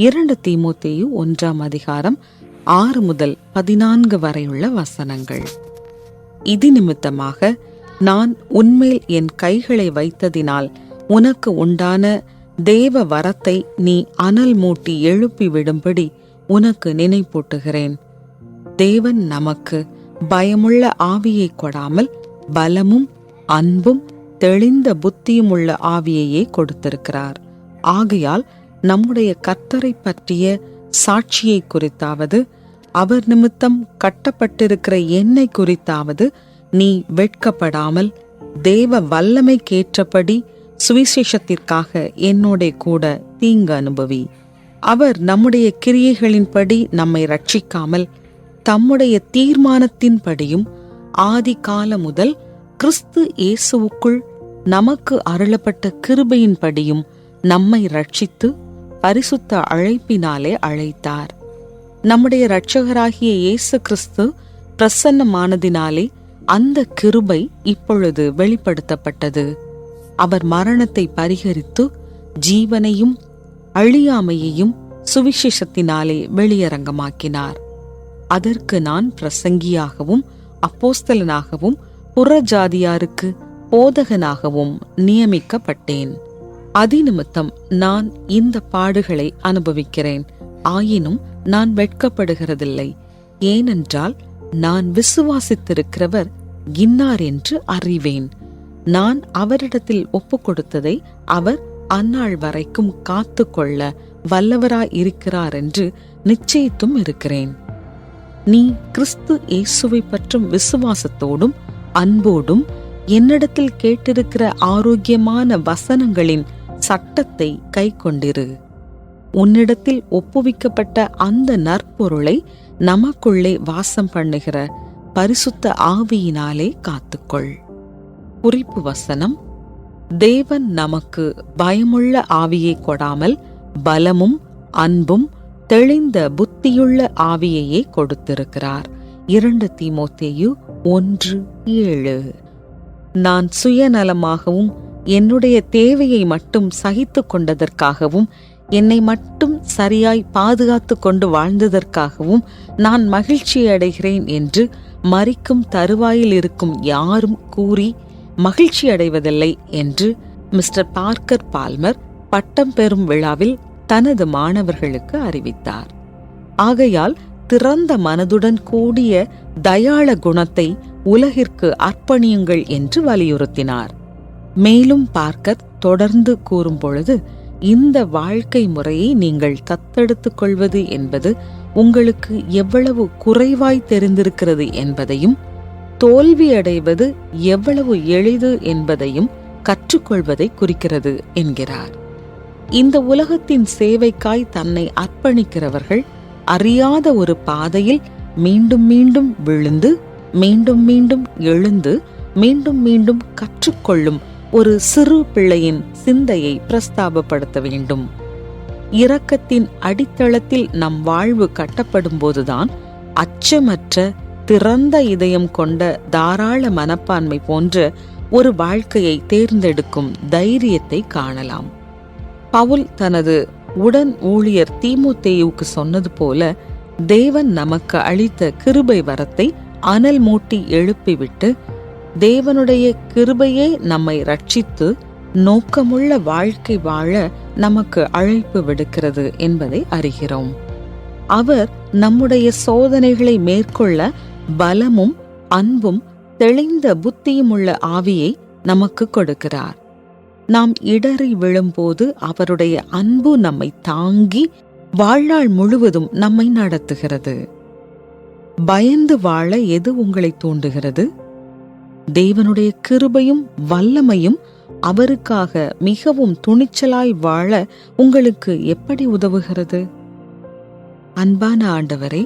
2 தீமோத்தேயு 1 முதல் 14 வரையுள்ள வசனங்கள். இது நிமித்தமாக நான் உன்மேல் என் கைகளை வைத்ததினால் உனக்கு உண்டான தேவ வரத்தை நீ அனல் மூட்டி எழுப்பி விடும்படி உனக்கு நினைப்பூட்டுகிறேன். தேவன் நமக்கு பயமுள்ள ஆவியை கொடாமல் பலமும் அன்பும் தெளிந்த புத்தியுமுள்ள ஆவியையே கொடுத்திருக்கிறார். ஆகையால் நம்முடைய கர்த்தரை பற்றிய சாட்சியை குறித்தாவது அவர் நிமித்தம் கட்டப்பட்டிருக்கிற என்னை குறித்தாவது நீ வெட்கப்படாமல் தேவ வல்லமைக்கேற்றபடி சுவிசேஷத்திற்காக என்னோட கூட தீங்கு அனுபவி. அவர் நம்முடைய கிரியைகளின்படி நம்மை ரட்சிக்காமல் தம்முடைய தீர்மானத்தின்படியும் ஆதி காலம் முதல் கிறிஸ்து இயேசுவுக்குள் நமக்கு அருளப்பட்ட கிருபையின்படியும் நம்மை ரட்சித்து பரிசுத்த அழைப்பினாலே அழைத்தார். நம்முடைய இரட்சகராகிய இயேசு கிறிஸ்து பிரசன்னமானதினாலே அந்த கிருபை இப்பொழுது வெளிப்படுத்தப்பட்டது. அவர் மரணத்தை பரிகரித்து ஜீவனையும் அழியாமையையும் சுவிசேஷத்தினாலே வெளியரங்கமாக்கினார். அதற்கு நான் பிரசங்கியாகவும் அப்போஸ்தலனாகவும் புறஜாதியாருக்கு போதகனாகவும் நியமிக்கப்பட்டேன். அதிநிமித்தம் நான் இந்த பாடுகளை அனுபவிக்கிறேன். ஆயினும் நான் வெட்கப்படுகிறதில்லை. ஏனென்றால் நான் விசுவாசித்திருக்கிறவர் இன்னார் என்று அறிவேன். நான் அவரிடத்தில் ஒப்புக் கொடுத்ததை அவர் அந்நாள் வரைக்கும் காத்து கொள்ள வல்லவராயிருக்கிறார் என்று நிச்சயித்தும் இருக்கிறேன். நீ கிறிஸ்து இயேசுவை பற்றும் விசுவாசத்தோடும் அன்போடும் என்னிடத்தில் கேட்டிருக்கிற ஆரோக்கியமான வசனங்களின் சட்டத்தை கை கொண்டிரு. உன்னிடத்தில் ஒப்புவிக்கப்பட்ட அந்த நற்பொருளை நமக்குள்ளே வாசம் பண்ணுகிற பரிசுத்த ஆவியினாலே காத்துக்கொள். குறிப்பு வசனம்: தேவன் நமக்கு பயமுள்ள ஆவியை கொடாமல் பலமும் அன்பும் தெளிந்த புத்தியுள்ள ஆவியையே கொடுத்திருக்கிறார். 2 தீமோத்தேயு 1:7. நான் சுயநலமாகவும் என்னுடைய தேவையை மட்டும் சகித்து கொண்டதற்காகவும் என்னை மட்டும் சரியாய் பாதுகாத்து கொண்டு வாழ்ந்ததற்காகவும் நான் மகிழ்ச்சி அடைகிறேன் என்று மரிக்கும் தருவாயில் இருக்கும் யாரும் கூறி மகிழ்ச்சி அடைவதில்லை என்று மிஸ்டர் பார்க்கர் பால்மர் பட்டம் பெறும் விழாவில் தனது மாணவர்களுக்கு அறிவித்தார். ஆகையால் திறந்த மனதுடன் கூடிய தயாள குணத்தை உலகிற்கு அர்ப்பணியுங்கள் என்று வலியுறுத்தினார். மேலும் பார்க்கர் தொடர்ந்து கூறும் பொழுது, இந்த வாழ்க்கை முறையை நீங்கள் தத்தெடுத்துக் கொள்வது என்பது உங்களுக்கு எவ்வளவு குறைவாய் தெரிந்திருக்கிறது என்பதையும் தோல்வியடைவது எவ்வளவு எளிது என்பதையும் கற்றுக்கொள்வதை குறிக்கிறது என்கிறார். இந்த உலகத்தின் சேவைக்காய் தன்னை அர்ப்பணிக்கிறவர்கள் அறியாத ஒரு பாதையில் மீண்டும் மீண்டும் விழுந்து மீண்டும் மீண்டும் எழுந்து மீண்டும் மீண்டும் கற்றுக்கொள்ளும் ஒரு சிறு பிள்ளையின் சிந்தையை பிரஸ்தாபப்படுத்த வேண்டும். இரக்கத்தின் அடித்தளத்தில் நம் வாழ்வு கட்டப்படும் போதுதான் அச்சமற்ற திறந்த இதயம் கொண்ட தாராள மனப்பான்மை போன்ற ஒரு வாழ்க்கையை தேர்ந்தெடுக்கும் தைரியத்தை காணலாம். பவுல் தனது உடன் ஊழியர் தீமோத்தேயுவுக்கு சொன்னது போல, தேவன் நமக்கு அளித்த கிருபை வரத்தை அனல் மூட்டி எழுப்பிவிட்டு தேவனுடைய கிருபையே நம்மை ரட்சித்து நோக்கமுள்ள வாழ்க்கை வாழ நமக்கு அழைப்பு விடுக்கிறது என்பதை அறிகிறோம். அவர் நம்முடைய சோதனைகளை மேற்கொள்ள பலமும் அன்பும் தெளிந்த புத்தியுமுள்ள ஆவியை நமக்கு கொடுக்கிறார். நாம் இடறி விழும்போது அவருடைய அன்பு நம்மை தாங்கி வாழ்நாள் முழுவதும் நம்மை நடத்துகிறது. பயந்து வாழ எது உங்களை தூண்டுகிறது? தேவனுடைய கிருபையும் வல்லமையும் அவருக்காக மிகவும் துணிச்சலாய் வாழ உங்களுக்கு எப்படி உதவுகிறது? அன்பான ஆண்டவரே,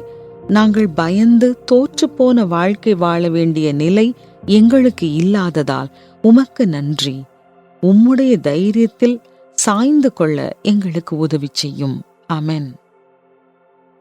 நாங்கள் பயந்து தோற்றுப்போன வாழ்க்கை வாழ வேண்டிய நிலை எங்களுக்கு இல்லாததால் உமக்கு நன்றி. உம்முடைய தைரியத்தில் சாய்ந்து கொள்ள எங்களுக்கு உதவி செய்யும். ஆமென்.